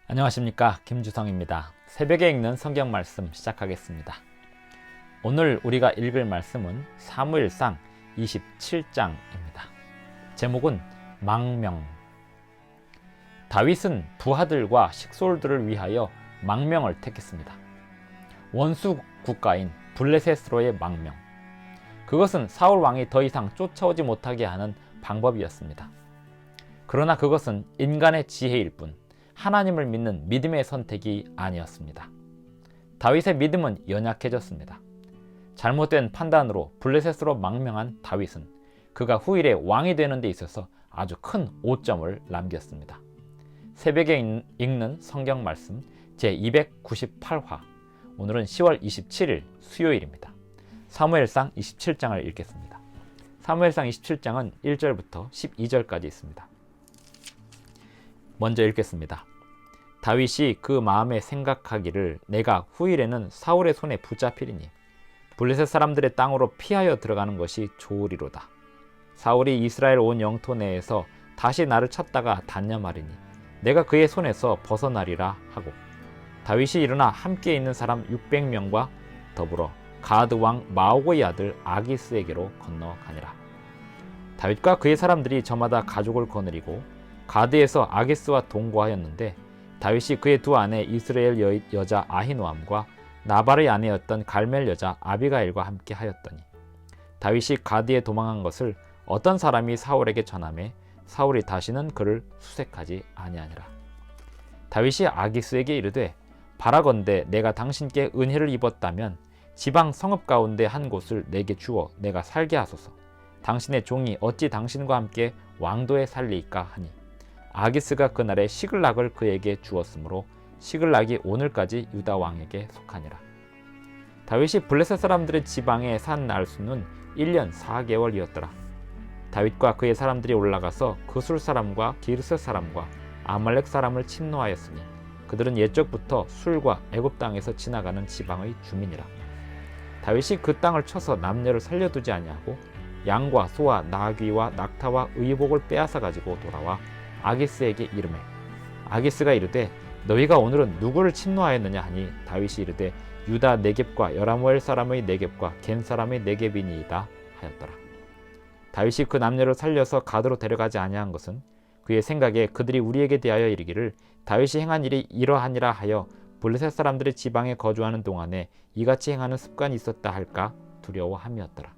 안녕하십니까, 김주성입니다. 새벽에 읽는 성경 말씀 시작하겠습니다. 오늘 우리가 읽을 말씀은 사무엘상 27장입니다. 제목은 망명. 다윗은 부하들과 식솔들을 위하여 망명을 택했습니다. 원수 국가인 블레셋으로의 망명. 그것은 사울 왕이 더 이상 쫓아오지 못하게 하는 방법이었습니다. 그러나 그것은 인간의 지혜일 뿐 하나님을 믿는 믿음의 선택이 아니었습니다. 다윗의 믿음은 연약해졌습니다. 잘못된 판단으로 블레셋으로 망명한 다윗은 그가 후일에 왕이 되는 데 있어서 아주 큰 오점을 남겼습니다. 새벽에 읽는 성경 말씀 제298화, 오늘은 10월 27일 수요일입니다. 사무엘상 27장을 읽겠습니다. 사무엘상 27장은 1절부터 12절까지 있습니다. 먼저 읽겠습니다. 다윗이 그 마음에 생각하기를 내가 후일에는 사울의 손에 붙잡히리니 블레셋 사람들의 땅으로 피하여 들어가는 것이 좋으리로다. 사울이 이스라엘 온 영토 내에서 다시 나를 찾다가 단념하리니 내가 그의 손에서 벗어나리라 하고, 다윗이 일어나 함께 있는 사람 600명과 더불어 가드 왕 마오고의 아들 아기스에게로 건너가니라. 다윗과 그의 사람들이 저마다 가족을 거느리고 가드에서 아기스와 동거하였는데, 다윗이 그의 두 아내 이스라엘 여자 아히노암과 나발의 아내였던 갈멜 여자 아비가일과 함께 하였더니, 다윗이 가드에 도망한 것을 어떤 사람이 사울에게 전하매 사울이 다시는 그를 수색하지 아니하니라. 다윗이 아기스에게 이르되 바라건대 내가 당신께 은혜를 입었다면 지방 성읍 가운데 한 곳을 내게 주어 내가 살게 하소서. 당신의 종이 어찌 당신과 함께 왕도에 살리이까 하니, 아기스가 그날에 시글락을 그에게 주었으므로 시글락이 오늘까지 유다 왕에게 속하니라. 다윗이 블레셋 사람들의 지방에 산 날수는 1년 4개월이었더라. 다윗과 그의 사람들이 올라가서 그술 사람과 기르셋 사람과 아말렉 사람을 침노하였으니 그들은 옛적부터 술과 애굽 땅에서 지나가는 지방의 주민이라. 다윗이 그 땅을 쳐서 남녀를 살려두지 아니하고 양과 소와 나귀와 낙타와 의복을 빼앗아 가지고 돌아와 아기스에게 이르매, 아기스가 이르되 너희가 오늘은 누구를 침노하였느냐 하니, 다윗이 이르되 유다 네겝과 여라무엘 사람의 네겝과 겐 사람의 네겝이니이다 하였더라. 다윗이 그 남녀를 살려서 가드로 데려가지 아니한 것은 그의 생각에 그들이 우리에게 대하여 이르기를 다윗이 행한 일이 이러하니라 하여 블레셋 사람들의 지방에 거주하는 동안에 이같이 행하는 습관이 있었다 할까 두려워함이었더라.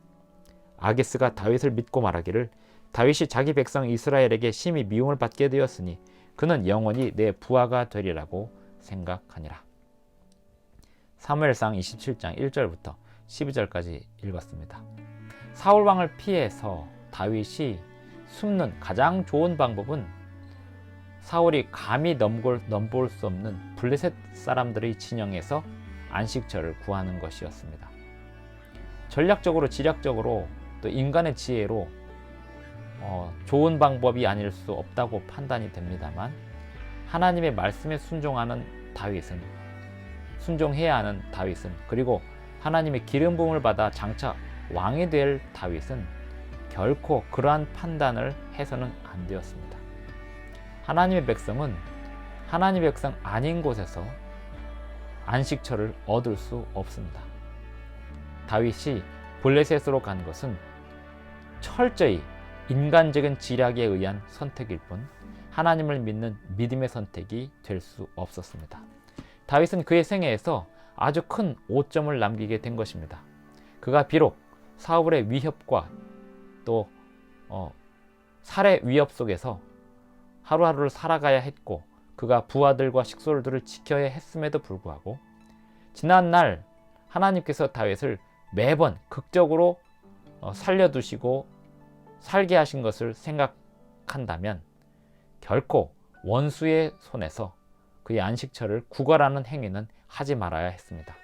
아기스가 다윗을 믿고 말하기를 다윗이 자기 백성 이스라엘에게 심히 미움을 받게 되었으니 그는 영원히 내 부하가 되리라고 생각하니라. 사무엘상 27장 1절부터 12절까지 읽었습니다. 사울 왕을 피해서 다윗이 숨는 가장 좋은 방법은 사울이 감히 넘볼 수 없는 블레셋 사람들의 진영에서 안식처를 구하는 것이었습니다. 전략적으로, 지략적으로, 또 인간의 지혜로 좋은 방법이 아닐 수 없다고 판단이 됩니다만, 하나님의 말씀에 순종해야 하는 다윗은, 그리고 하나님의 기름 부음을 받아 장차 왕이 될 다윗은 결코 그러한 판단을 해서는 안 되었습니다. 하나님의 백성은 하나님의 백성 아닌 곳에서 안식처를 얻을 수 없습니다. 다윗이 블레셋으로 간 것은 철저히 인간적인 지략에 의한 선택일 뿐 하나님을 믿는 믿음의 선택이 될 수 없었습니다. 다윗은 그의 생애에서 아주 큰 오점을 남기게 된 것입니다. 그가 비록 사울의 위협과 또 살해 위협 속에서 하루하루를 살아가야 했고, 그가 부하들과 식솔들을 지켜야 했음에도 불구하고 지난날 하나님께서 다윗을 매번 극적으로 살려두시고 살게 하신 것을 생각한다면 결코 원수의 손에서 그의 안식처를 구걸하는 행위는 하지 말아야 했습니다.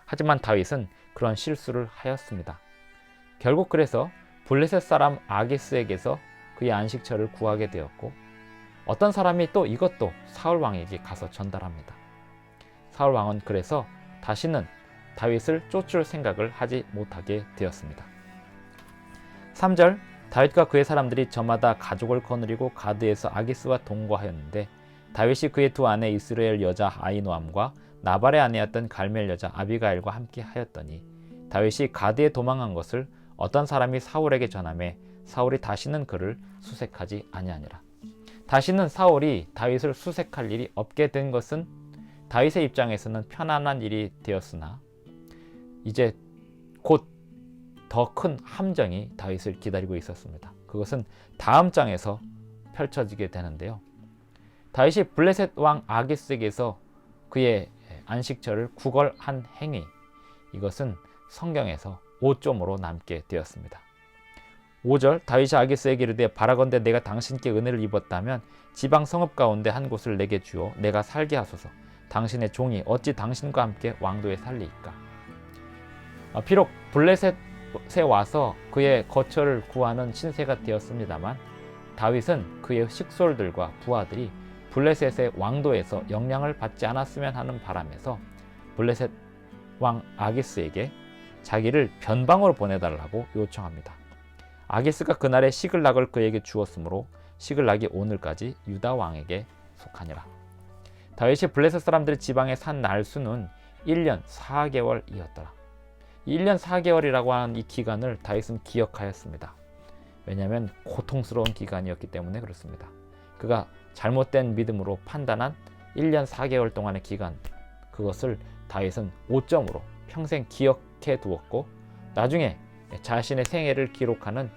하지만 다윗은 그런 실수를 하였습니다. 결국 그래서 블레셋 사람 아기스에게서 그의 안식처를 구하게 되었고, 어떤 사람이 또 이것도 사울 왕에게 가서 전달합니다. 사울 왕은 그래서 다시는 다윗을 쫓을 생각을 하지 못하게 되었습니다. 3절, 다윗과 그의 사람들이 저마다 가족을 거느리고 가드에서 아기스와 동거하였는데 다윗이 그의 두 아내 이스라엘 여자 아히노암과 나발의 아내였던 갈멜 여자 아비가일과 함께 하였더니 다윗이 가드에 도망한 것을 어떤 사람이 사울에게 전하매 사울이 다시는 그를 수색하지 아니하니라. 다시는 사울이 다윗을 수색할 일이 없게 된 것은 다윗의 입장에서는 편안한 일이 되었으나 이제 곧 더 큰 함정이 다윗을 기다리고 있었습니다. 그것은 다음 장에서 펼쳐지게 되는데요. 다윗이 블레셋 왕 아기스에게서 그의 안식처를 구걸한 행위, 이것은 성경에서 오점으로 남게 되었습니다. 5절 다윗이 아기스에게 이르되 바라건대 내가 당신께 은혜를 입었다면 지방 성읍 가운데 한 곳을 내게 주어 내가 살게 하소서. 당신의 종이 어찌 당신과 함께 왕도에 살리이까. 비록 블레셋에 와서 그의 거처를 구하는 신세가 되었습니다만 다윗은 그의 식솔들과 부하들이 블레셋의 왕도에서 영향을 받지 않았으면 하는 바람에서 블레셋 왕 아기스에게 자기를 변방으로 보내달라고 요청합니다. 아기스가 그날에 시글락을 그에게 주었으므로 시글락이 오늘까지 유다 왕에게 속하니라. 다윗이 블레셋 사람들의 지방에 산 날수는 1년 4개월이었더라. 1년 4개월이라고 하는 이 기간을 다윗은 기억하였습니다. 왜냐하면 고통스러운 기간이었기 때문에 그렇습니다. 그가 잘못된 믿음으로 판단한 1년 4개월 동안의 기간, 그것을 다윗은 5점으로 평생 기억해 두었고 나중에 자신의 생애를 기록하는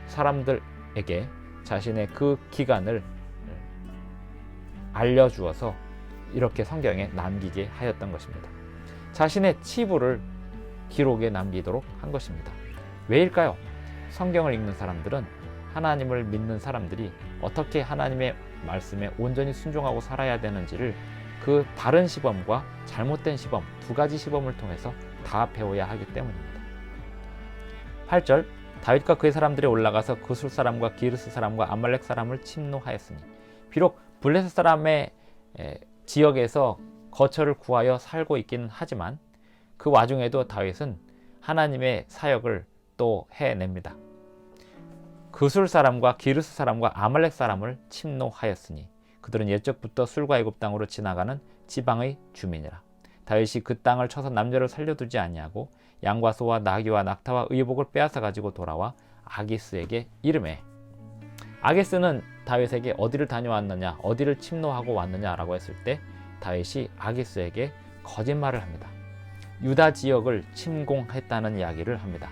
사람들에게 자신의 그 기간을 알려주어서 이렇게 성경에 남기게 하였던 것입니다. 자신의 치부를 기록에 남기도록 한 것입니다. 왜일까요? 성경을 읽는 사람들은 하나님을 믿는 사람들이 어떻게 하나님의 말씀에 온전히 순종하고 살아야 되는지를 그 바른 시범과 잘못된 시범, 두 가지 시범을 통해서 다 배워야 하기 때문입니다. 8절 다윗과 그의 사람들이 올라가서 그술 사람과 기르스 사람과 아말렉 사람을 침노하였으니 비록 블레셋 사람의 지역에서 거처를 구하여 살고 있기는 하지만 그 와중에도 다윗은 하나님의 사역을 또 해냅니다. 그술 사람과 기르스 사람과 아말렉 사람을 침노하였으니 그들은 옛적부터 술과 애굽 땅으로 지나가는 지방의 주민이라. 다윗이 그 땅을 쳐서 남녀를 살려두지 아니하고 양과 소와 나귀와 낙타와 의복을 빼앗아 가지고 돌아와 아기스에게 이르매. 아기스는 다윗에게 어디를 다녀왔느냐, 어디를 침노하고 왔느냐라고 했을 때 다윗이 아기스에게 거짓말을 합니다. 유다 지역을 침공했다는 이야기를 합니다.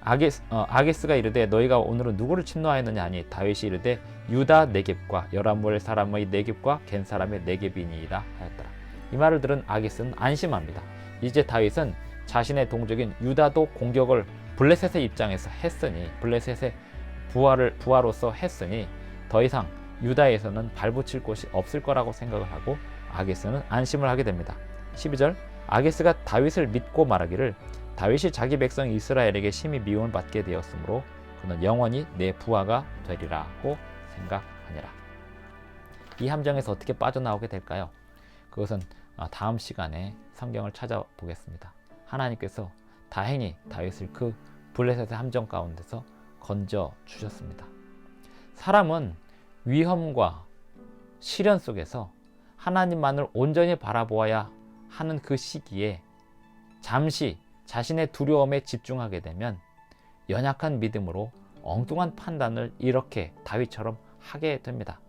아기스가 이르되 너희가 오늘은 누구를 침노하였느냐 하니 다윗이 이르되 유다 네겝과 여라무엘 사람의 네겝과 겐 사람의 네겝이니이다 하였더라. 이 말을 들은 아기스는 안심합니다. 이제 다윗은 자신의 동족인 유다도 공격을 블레셋의 입장에서 했으니, 블레셋의 부하로서 했으니 더 이상 유다에서는 발붙일 곳이 없을 거라고 생각을 하고 아기스는 안심을 하게 됩니다. 12절 아기스가 다윗을 믿고 말하기를 다윗이 자기 백성 이스라엘에게 심히 미움을 받게 되었으므로 그는 영원히 내 부하가 되리라고 생각하니라. 이 함정에서 어떻게 빠져나오게 될까요? 그것은 다음 시간에 성경을 찾아보겠습니다. 하나님께서 다행히 다윗을 그 블레셋의 함정 가운데서 건져 주셨습니다. 사람은 위험과 시련 속에서 하나님만을 온전히 바라보아야 하는 그 시기에 잠시 자신의 두려움에 집중하게 되면 연약한 믿음으로 엉뚱한 판단을 이렇게 다윗처럼 하게 됩니다.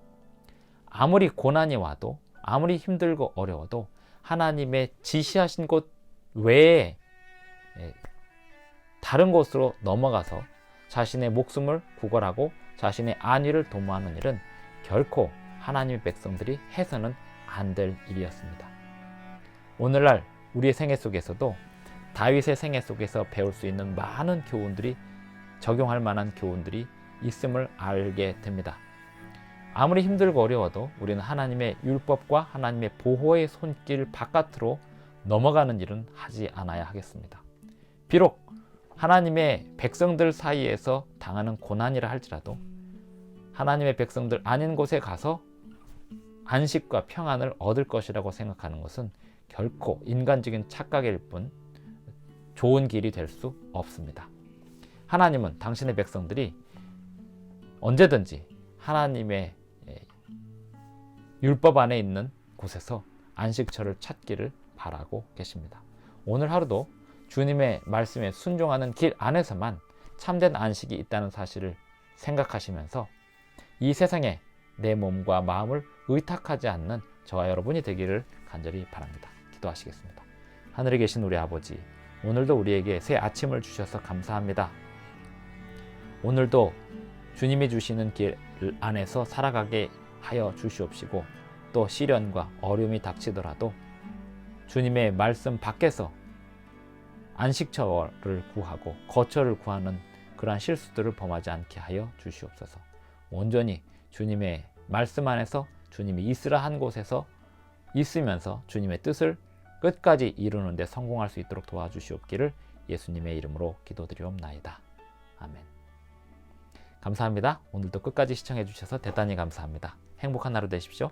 아무리 고난이 와도, 아무리 힘들고 어려워도 하나님의 지시하신 곳 외에 다른 곳으로 넘어가서 자신의 목숨을 구걸하고 자신의 안위를 도모하는 일은 결코 하나님의 백성들이 해서는 안 될 일이었습니다. 오늘날 우리의 생애 속에서도 다윗의 생애 속에서 배울 수 있는 많은 교훈들이, 적용할 만한 교훈들이 있음을 알게 됩니다. 아무리 힘들고 어려워도 우리는 하나님의 율법과 하나님의 보호의 손길 바깥으로 넘어가는 일은 하지 않아야 하겠습니다. 비록 하나님의 백성들 사이에서 당하는 고난이라 할지라도 하나님의 백성들 아닌 곳에 가서 안식과 평안을 얻을 것이라고 생각하는 것은 결코 인간적인 착각일 뿐 좋은 길이 될 수 없습니다. 하나님은 당신의 백성들이 언제든지 하나님의 율법 안에 있는 곳에서 안식처를 찾기를 바라고 계십니다. 오늘 하루도 주님의 말씀에 순종하는 길 안에서만 참된 안식이 있다는 사실을 생각하시면서 이 세상에 내 몸과 마음을 의탁하지 않는 저와 여러분이 되기를 간절히 바랍니다. 기도하시겠습니다. 하늘에 계신 우리 아버지, 오늘도 우리에게 새 아침을 주셔서 감사합니다. 오늘도 주님이 주시는 길 안에서 살아가게 하여 주시옵시고, 또 시련과 어려움이 닥치더라도 주님의 말씀 밖에서 안식처를 구하고 거처를 구하는 그러한 실수들을 범하지 않게 하여 주시옵소서. 온전히 주님의 말씀 안에서 주님이 있으라 한 곳에서 있으면서 주님의 뜻을 끝까지 이루는 데 성공할 수 있도록 도와주시옵기를 예수님의 이름으로 기도드리옵나이다. 아멘. 감사합니다. 오늘도 끝까지 시청해 주셔서 대단히 감사합니다. 행복한 하루 되십시오.